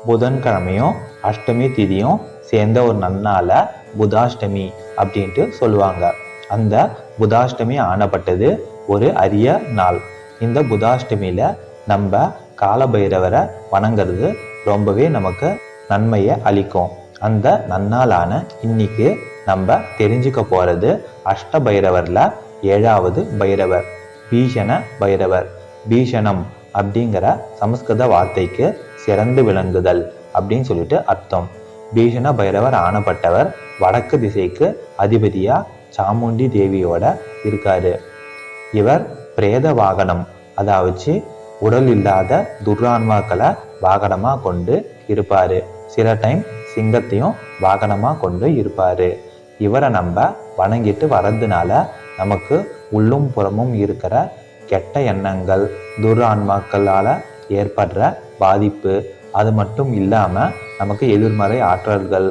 புதன்கிழமையும் அஷ்டமி திதியும் சேர்ந்த ஒரு நன்னால புதாஷ்டமி அப்படின்ட்டு சொல்லுவாங்க. அந்த புதாஷ்டமி ஆனப்பட்டது ஒரு அரிய நாள். இந்த புதாஷ்டமியில நம்ம காலபைரவரை வணங்குறது ரொம்பவே நமக்கு நன்மையை அளிக்கும். அந்த நன்னாளான இன்னைக்கு நம்ம தெரிஞ்சுக்க போறது அஷ்டபைரவர்ல 7வது பைரவர் பீஷண பைரவர். பீஷணம் அப்படிங்கிற சமஸ்கிருத வார்த்தைக்கு சிறந்து விளங்குதல் அப்படின்னு சொல்லிட்டு அர்த்தம். பீஷண பைரவர் ஆனப்பட்டவர் வடக்கு திசைக்கு அதிபதியா சாமுண்டி தேவியோட இருக்காரு. இவர் பிரேத வாகனம், அதாவது உடல் இல்லாத துர்ஆன்மாக்களை வாகனமா கொண்டு இருப்பாரு. சில டைம் சிங்கத்தையும் வாகனமா கொண்டு இருப்பாரு. இவரை நம்ம வணங்கிட்டு வர்றதுனால நமக்கு உள்ளும் புறமும் இருக்கிற கெட்ட எண்ணங்கள், துர்ஆன்மாக்களால ஏற்படுற பாதிப்பு, அது மட்டும் இல்லாம நமக்கு எதிர்மறை ஆற்றல்கள்,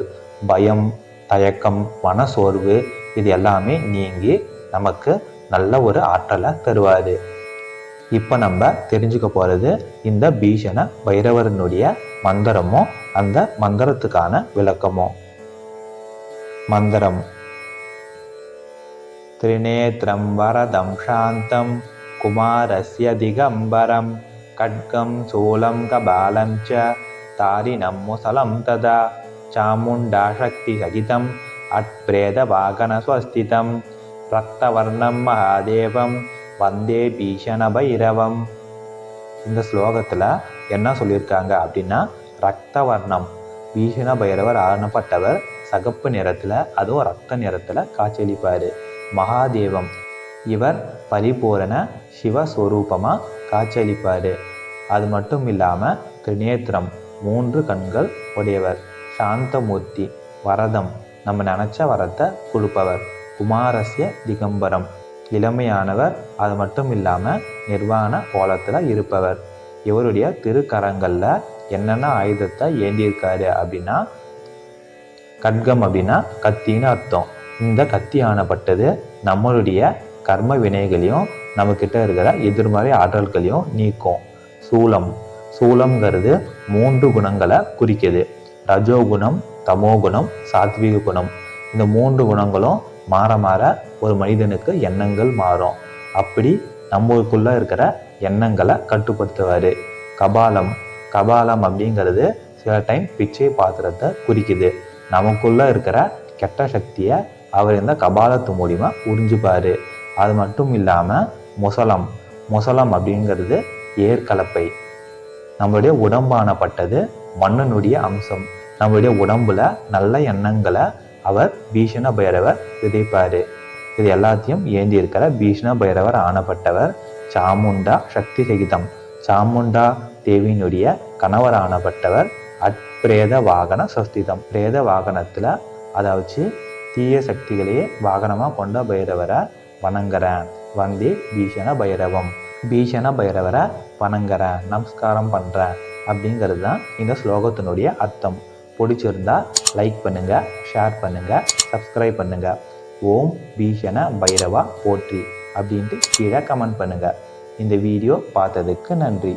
பயம், தயக்கம், மனசோர்வு இது எல்லாமே நீங்கி நமக்கு நல்ல ஒரு ஆற்றலை தருவாரு. இப்போ நம்ம தெரிஞ்சுக்க போறது இந்த பீஷண பைரவரனுடைய மந்திரமும் அந்த மந்திரத்துக்கான விளக்கமும். மந்திரம்: திரிநேத்ரம் வரதம் சாந்தம் குமாரஸ்ய திகம்பரம் கட்கம் சூலம் கபாலம் ச தாரிணம் முசலம் ததா சாமுண்டா சக்தி சகிதம் அட்பிரேத வாகன ஸ்வஸ்திதம் ரக்தவர்ணம் மகாதேவம் வந்தே பீஷண பைரவம். இந்த ஸ்லோகத்துல என்ன சொல்லியிருக்காங்க அப்படின்னா, ரக்தவர்ணம் பீஷண பைரவர் ஆனப்பட்டவர் சகப்பு நிறத்துல, அதுவும் ரத்த நிறத்துல காட்சியளிப்பாரு. மகாதேவம் இவர் பரிபூரண சிவஸ்வரூபமா காட்சியளிப்பாரு. அது மட்டும் இல்லாம திரிநேத்திரம் 3 கண்கள் உடையவர். சாந்தமூர்த்தி வரதம் நம்ம நினைச்ச வரத்தை கொடுப்பவர். குமாரஸ்ய திகம்பரம் இளமையானவர். அது மட்டும் இல்லாம நிர்வாண கோலத்துல இருப்பவர். இவருடைய திருக்கரங்கள்ல என்னென்ன ஆயுதத்தை ஏந்தியிருக்காரு அப்படின்னா, கட்கம் அப்படின்னா கத்தின்னு அர்த்தம். இந்த கத்தி ஆனப்பட்டது நம்மளுடைய கர்ம வினைகளையும் நம்ம கிட்ட இருக்கிற எதிர்மறை ஆற்றல்களையும் நீக்கும். சூலம், சூலம்ங்கிறது 3 குணங்களை குறிக்குது. ரஜோகுணம், தமோகுணம், சாத்விக குணம். இந்த 3 குணங்களும் மாற மாற ஒரு மனிதனுக்கு எண்ணங்கள் மாறும். அப்படி நம்மளுக்குள்ள இருக்கிற எண்ணங்களை கட்டுப்படுத்துவாரு. கபாலம், கபாலம் அப்படிங்கிறது சில டைம் பிச்சை பாத்திரத்தை குறிக்குது. நமக்குள்ள இருக்கிற கெட்ட சக்தியை அவர் இந்த கபாலத்து மூலியமா உறிஞ்சுப்பாரு. அது மட்டும் இல்லாம முசலம், முசலம் அப்படிங்கிறது ஏற்கலப்பை. நம்மளுடைய உடம்பானப்பட்டது மண்ணனுடைய அம்சம். நம்மளுடைய உடம்புல நல்ல எண்ணங்களை அவர் பீஷண பைரவர் விதைப்பாரு. இது எல்லாத்தையும் ஏந்தி இருக்கிற பீஷண பைரவர் ஆனப்பட்டவர் சாமுண்டா சக்தி சகிதம். சாமுண்டா தேவியினுடைய கணவர் ஆனப்பட்டவர் அட்பிரேத வாகன சஸ்திதம். பிரேத வாகனத்துல, அதாவது தீய சக்திகளையே வாகனமா கொண்ட பைரவரை வணங்குறேன். வந்தே பீஷண பைரவம். பீஷண பைரவரை வணங்குறேன், நமஸ்காரம் பண்றேன் அப்படிங்கிறது தான் இந்த ஸ்லோகத்தினுடைய அர்த்தம். பிடிச்சிருந்தா லைக் பண்ணுங்க, ஷேர் பண்ணுங்க, சப்ஸ்கிரைப் பண்ணுங்க. ஓம் பீஷண பைரவா போற்றி அப்படின்ட்டு கீழே கமெண்ட் பண்ணுங்க. இந்த வீடியோ பார்த்ததுக்கு நன்றி.